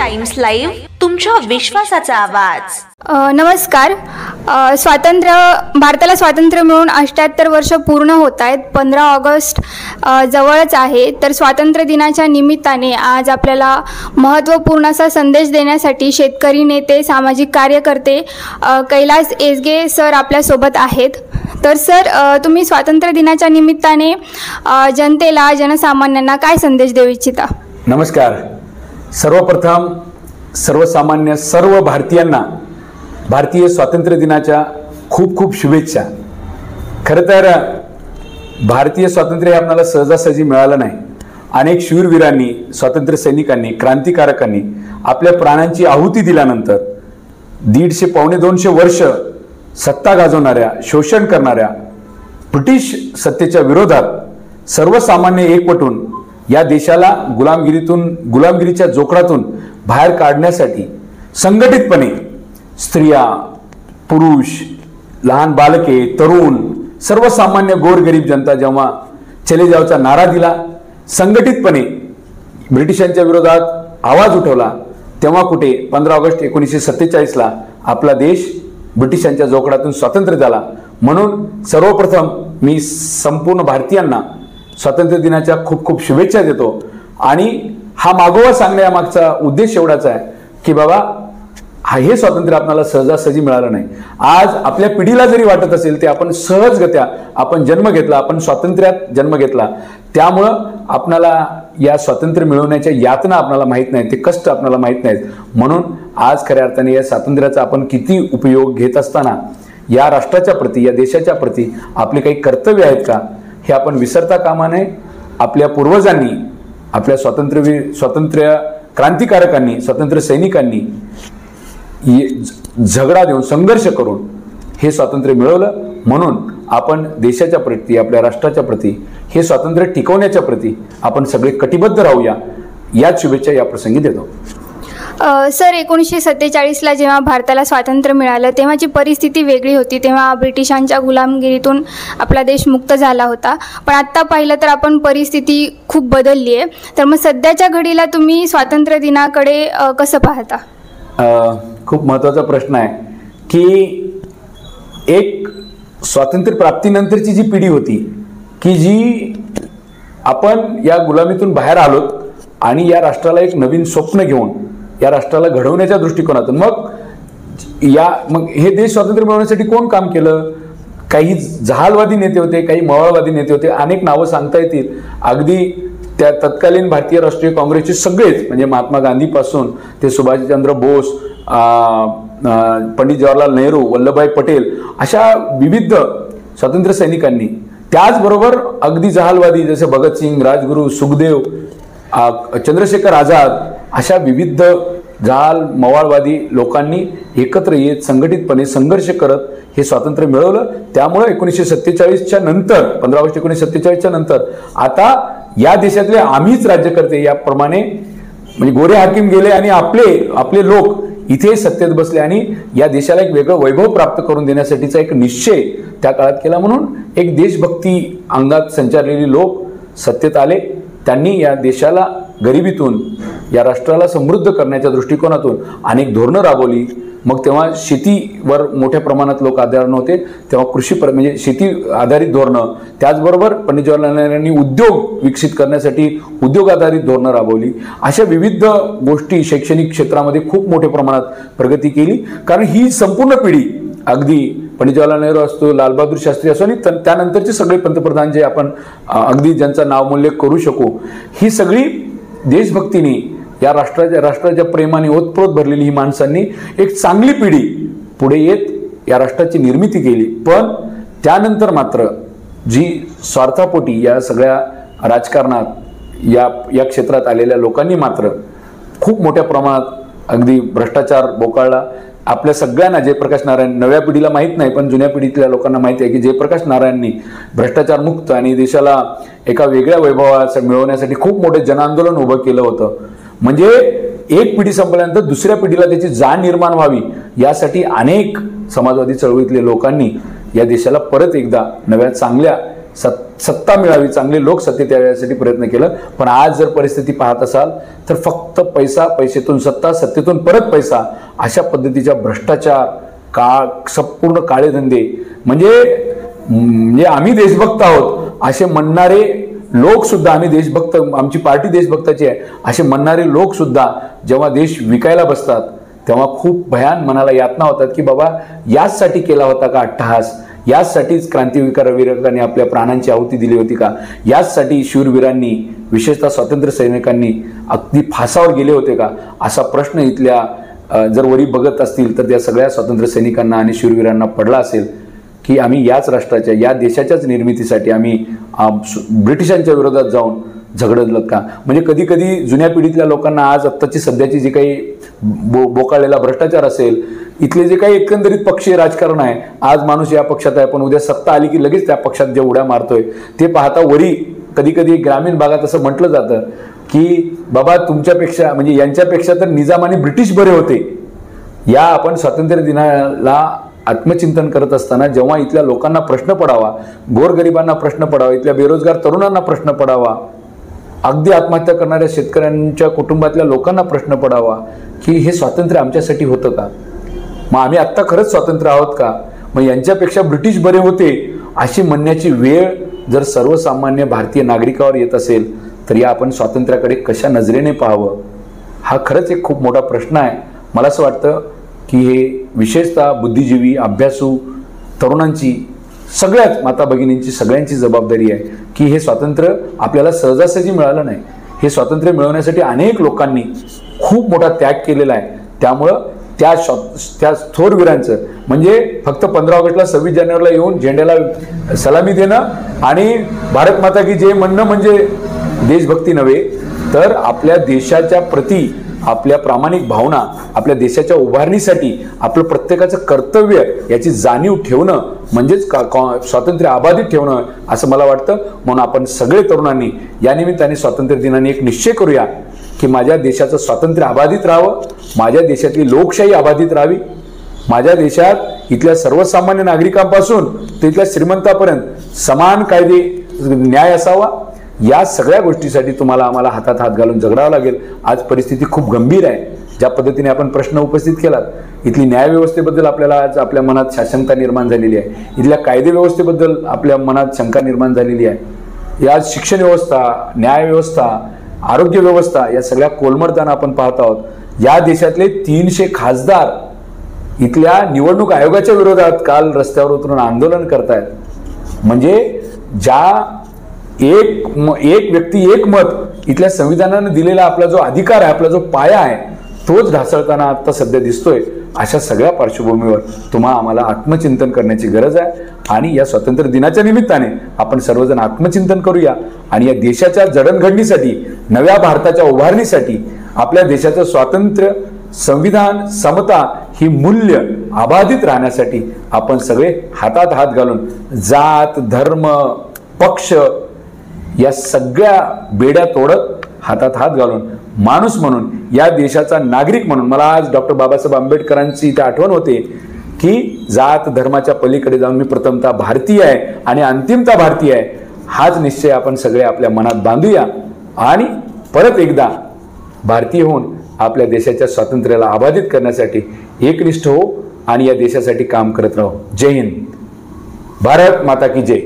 Times live, तुमच्या विश्वासाचा आवाज. नमस्कार. भारताला स्वातंत्र्य मिळून 78 वर्ष पूर्ण होत आहेत. 15 ऑगस्ट जवळच आहे. तर स्वातंत्र्य दिनाच्या निमित्ताने आज आपल्याला महत्त्वपूर्ण असा संदेश देण्यासाठी शेतकरी नेते, सामाजिक कार्यकर्ते कैलास एसगे सर आपल्यासोबत आहेत. तर सर, तुम्ही स्वातंत्र्य दिनाच्या निमित्ताने जनतेला, जनसामान्यांना काय संदेश देऊ इच्छिता? नमस्कार. सर्वप्रथम सर्वसामान्य सर्व भारतीयांना भारतीय स्वातंत्र्य दिनाच्या खूप खूप शुभेच्छा. खरं तर भारतीय स्वातंत्र्य हे आपल्याला सहजासहजी मिळालं नाही. अनेक शूरवीरांनी, स्वातंत्र्य सैनिकांनी, क्रांतिकारकांनी आपल्या प्राणांची आहुती दिल्यानंतर 150 पावणे 200 वर्ष सत्ता गाजवणाऱ्या, शोषण करणाऱ्या ब्रिटिश सत्तेच्या विरोधात सर्वसामान्य एकवटून या देशाला गुलामगिरीच्या जोखडातून बाहेर काढण्यासाठी संघटितपणे स्त्रिया, पुरुष, लहान बालके, तरुण, सर्वसामान्य गोरगरीब जनता जेव्हा चले जावचा नारा दिला, संघटितपणे ब्रिटिशांच्या विरोधात आवाज उठवला, तेव्हा कुठे 15 ऑगस्ट 1947ला आपला देश ब्रिटिशांच्या जोखडातून स्वतंत्र झाला. म्हणून सर्वप्रथम मी संपूर्ण भारतीयांना स्वातंत्र्य दिनाच्या खूप खूप शुभेच्छा देतो. आणि हा मागोवा सांगण्यामागचा उद्देश एवढाच आहे की बाबा, हे स्वातंत्र्य आपल्याला सहजासहजी मिळालं नाही. आज आपल्या पिढीला जरी वाटत असेल ते आपण सहजगत्या आपण जन्म घेतला, आपण स्वातंत्र्यात जन्म घेतला, त्यामुळं आपल्याला या स्वातंत्र्य मिळवण्याच्या यातना आपल्याला माहीत नाहीत, ते कष्ट आपल्याला माहीत नाहीत. म्हणून आज खऱ्या अर्थाने या स्वातंत्र्याचा आपण किती उपयोग घेत असताना या राष्ट्राच्या प्रती, या देशाच्या प्रती आपले काही कर्तव्य आहेत का, हे आपण विसरता कामा नये. आपल्या पूर्वजांनी, आपल्या स्वातंत्र्य क्रांतिकारकांनी, स्वातंत्र्य सैनिकांनी झगडा देऊन, संघर्ष करून हे स्वातंत्र्य मिळवलं. म्हणून आपण देशाच्या प्रती, आपल्या राष्ट्राच्या प्रती, हे स्वातंत्र्य टिकवण्याच्या प्रती आपण सगळे कटिबद्ध राहूया, याच शुभेच्छा या प्रसंगी देतो. सर, 1947ला जेव्हा भारताला स्वातंत्र्य मिळालं तेव्हाची परिस्थिती वेगळी होती. तेव्हा ब्रिटिशांच्या गुलामगिरीतून आपला देश मुक्त झाला होता. पण आत्ता पाहिलं तर आपण परिस्थिती खूप बदलली आहे. तर मग सध्याच्या घडीला तुम्ही स्वातंत्र्य दिनाकडे कसं पाहता? खूप महत्त्वाचा प्रश्न आहे की एक स्वातंत्र्य प्राप्तीनंतरची जी पिढी होती की जी आपण या गुलामीतून बाहेर आलोत आणि या राष्ट्राला एक नवीन स्वप्न घेऊन या राष्ट्राला घडवण्याच्या दृष्टिकोनातून मग हे देश स्वातंत्र्य मिळवण्यासाठी कोण काम केलं? काही जहालवादी नेते होते, काही मवाळवादी नेते होते, अनेक नावं सांगता येतील. अगदी त्या तत्कालीन भारतीय राष्ट्रीय काँग्रेसचे सगळेच, म्हणजे महात्मा गांधीपासून ते सुभाषचंद्र बोस, पंडित जवाहरलाल नेहरू, वल्लभभाई पटेल, अशा विविध स्वातंत्र्य सैनिकांनी, त्याचबरोबर अगदी जहालवादी जसे भगतसिंग, राजगुरू, सुखदेव, चंद्रशेखर आझाद, अशा विविध जहाल मवाळवादी लोकांनी एकत्र येत संघटितपणे संघर्ष करत हे स्वातंत्र्य मिळवलं. त्यामुळे 1947च्या नंतर, 15 ऑगस्ट 1947च्या नंतर आता या देशातले आम्हीच राज्यकर्ते याप्रमाणे, म्हणजे गोरे हाकीम गेले आणि आपले लोक इथे सत्तेत बसले आणि या देशाला एक वेगळं वैभव प्राप्त करून देण्यासाठीचा एक निश्चय त्या काळात केला. म्हणून एक देशभक्ती अंगात संचारलेली लोक सत्तेत आले. त्यांनी या देशाला गरिबीतून या राष्ट्राला समृद्ध करण्याच्या दृष्टिकोनातून अनेक धोरणं राबवली. मग तेव्हा शेतीवर मोठ्या प्रमाणात लोक आधार नव्हते, तेव्हा म्हणजे शेती आधारित धोरणं, त्याचबरोबर पंडित जवाहरलाल नेहरूंनी उद्योग विकसित करण्यासाठी उद्योग आधारित धोरणं राबवली. अशा विविध गोष्टी शैक्षणिक क्षेत्रामध्ये खूप मोठ्या प्रमाणात प्रगती केली. कारण ही संपूर्ण पिढी, अगदी पंडित जवाहरलाल नेहरू असतो, लालबहादूर शास्त्री असो आणि त्यानंतरचे सगळे पंतप्रधान जे आपण अगदी ज्यांचा नावोल्लेख करू शकू, ही सगळी देशभक्तीने या राष्ट्राच्या प्रेमाने ओतप्रोत भरलेली ही माणसांनी एक चांगली पिढी पुढे येत या राष्ट्राची निर्मिती केली. पण त्यानंतर मात्र जी स्वार्थापोटी या सगळ्या राजकारणात या क्षेत्रात आलेल्या लोकांनी मात्र खूप मोठ्या प्रमाणात अगदी भ्रष्टाचार बोकाळला. आपल्या सगळ्यांना जयप्रकाश नारायण, नव्या पिढीला माहीत नाही पण जुन्या पिढीतल्या लोकांना माहिती आहे की जयप्रकाश नारायणनी भ्रष्टाचार मुक्त आणि देशाला एका वेगळ्या वैभवाचा मिळवण्यासाठी खूप मोठे जनआंदोलन उभं केलं होतं. म्हणजे एक पिढी संपल्यानंतर दुसऱ्या पिढीला त्याची जाण निर्माण व्हावी यासाठी अनेक समाजवादी चळवळीतल्या लोकांनी या देशाला परत एकदा नव्या चांगल्या सत्ता मिळावी, चांगले लोक सत्तेत यासाठी प्रयत्न केलं. पण आज जर परिस्थिती पाहत असाल तर फक्त पैसा, पैशातून सत्ता, सत्तेतून परत पैसा, अशा पद्धतीच्या भ्रष्टाचार, संपूर्ण काळे धंदे, म्हणजे आम्ही देशभक्त आहोत असे म्हणणारे लोक सुद्धा, आम्ही देशभक्त, आमची पार्टी देशभक्ताची आहे असे म्हणणारे लोक सुद्धा जेव्हा देश विकायला बसतात तेव्हा खूप भयान मनाला यातना होतात की बाबा याचसाठी केला होता का अट्टहास, याचसाठीच क्रांतिवीरांनी आपल्या प्राणांची आहुती दिली होती का, याचसाठी शूरवीरांनी, विशेषतः स्वातंत्र्य सैनिकांनी अगदी फासावर गेले होते का, असा प्रश्न इथल्या जर वरी बघत असतील तर त्या सगळ्या स्वातंत्र्य सैनिकांना आणि शूरवीरांना पडला असेल की आम्ही याच राष्ट्राच्या, या देशाच्याच निर्मितीसाठी आम्ही ब्रिटिशांच्या विरोधात जाऊन झगडलं का. म्हणजे कधी कधी जुन्या पिढीतल्या लोकांना आज आत्ताची सध्याची जी काही बोकाळलेला भ्रष्टाचार असेल, इथले जे काही एकंदरीत पक्षीय राजकारण आहे, आज माणूस या पक्षात आहे पण उद्या सत्ता आली की लगेच त्या पक्षात जे उड्या मारतोय ते पाहता वरी कधी कधी ग्रामीण भागात असं म्हटलं जातं की बाबा तुमच्यापेक्षा, म्हणजे यांच्यापेक्षा तर निजाम आणि ब्रिटिश बरे होते. या आपण स्वातंत्र्य दिनाला आत्मचिंतन करत असताना जेव्हा इथल्या लोकांना प्रश्न पडावा, गोरगरिबांना प्रश्न पडावा, इथल्या बेरोजगार तरुणांना प्रश्न पडावा, अगदी आत्महत्या करणाऱ्या शेतकऱ्यांच्या कुटुंबातल्या लोकांना प्रश्न पडावा की हे स्वातंत्र्य आमच्यासाठी होतं का, मग आम्ही आत्ता खरंच स्वातंत्र्य आहोत का, मग यांच्यापेक्षा ब्रिटिश बरे होते अशी म्हणण्याची वेळ जर सर्वसामान्य भारतीय नागरिकावर येत असेल तर या आपण स्वातंत्र्याकडे कशा नजरेने पाहावं, हा खरंच एक खूप मोठा प्रश्न आहे. मला असं वाटतं की हे विशेषतः बुद्धिजीवी, अभ्यासू तरुणांची, सगळ्याच माता भगिनींची, सगळ्यांची जबाबदारी आहे की हे स्वातंत्र्य आपल्याला सहजासहजी मिळालं नाही. हे स्वातंत्र्य मिळवण्यासाठी अनेक लोकांनी खूप मोठा त्याग केलेला आहे. त्यामुळं त्या थोरवीरांचं, म्हणजे फक्त 15 ऑगस्टला 26 जानेवारीला येऊन झेंड्याला सलामी देणं आणि भारत माता की जय म्हणणं म्हणजे देशभक्ती नव्हे, तर आपल्या देशाच्या प्रती आपल्या प्रामाणिक भावना, आपल्या देशाच्या उभारणीसाठी आपलं प्रत्येकाचं कर्तव्य याची जाणीव ठेवणं म्हणजेच स्वातंत्र्य अबाधित ठेवणं असं मला वाटतं. म्हणून आपण सगळे तरुणांनी या निमित्ताने स्वातंत्र्य दिनाने एक निश्चय करूया की माझ्या देशाचं स्वातंत्र्य अबाधित राहावं, माझ्या देशातली लोकशाही अबाधित राहावी, माझ्या देशात इथल्या सर्वसामान्य नागरिकांपासून ते इथल्या श्रीमंतापर्यंत समान कायदे, न्याय असावा. या सगळ्या गोष्टीसाठी तुम्हाला आम्हाला हातात हात घालून झगडावं लागेल. आज परिस्थिती खूप गंभीर आहे. ज्या पद्धतीने आपण प्रश्न उपस्थित केलात, इथली न्यायव्यवस्थेबद्दल आपल्याला आज आपल्या मनात शंका निर्माण झालेली आहे, इथल्या कायदे व्यवस्थेबद्दल आपल्या मनात शंका निर्माण झालेली आहे, आज शिक्षण व्यवस्था, न्यायव्यवस्था, आरोग्य व्यवस्था या सगळ्या कोलमडताना आपण पाहत आहोत. या देशातले 300 खासदार इथल्या निवडणूक आयोगाच्या विरोधात काल रस्त्यावर उतरून आंदोलन करतायत. म्हणजे ज्या एक व्यक्ती एक मत इथल्या संविधानाने दिलेला आपला जो अधिकार आहे, आपला जो पाया आहे, तोच ढासळताना आता सध्या दिसतोय. अशा सगळ्या पार्श्वभूमीवर आम्हाला आत्मचिंतन करण्याची गरज आहे आणि या स्वातंत्र्य दिनाच्या निमित्ताने आपण सर्वजण आत्मचिंतन करूया आणि या देशाच्या जडणघडणीसाठी, नव्या भारताच्या उभारणीसाठी, आपल्या देशाचं स्वातंत्र्य, संविधान, समता ही मूल्य अबाधित राहण्यासाठी आपण सगळे हातात हात घालून जात, धर्म, पक्ष या सगळ्या बेड्या तोडत हातात हात घालून माणूस म्हणून, या देशाचा नागरिक म्हणून, मला आज डॉक्टर बाबासाहेब आंबेडकरांची इथे आठवण होते की जात धर्माच्या पलीकडे जाऊन मी प्रथमतः भारतीय आहे आणि अंतिमतः भारतीय आहे, हाच निश्चय आपण सगळे आपल्या मनात बांधूया आणि परत एकदा भारतीय होऊन आपल्या देशाच्या स्वातंत्र्याला अबाधित करण्यासाठी एकनिष्ठ हो आणि या देशासाठी काम करत राहू. जय हिंद. भारत माता की जय.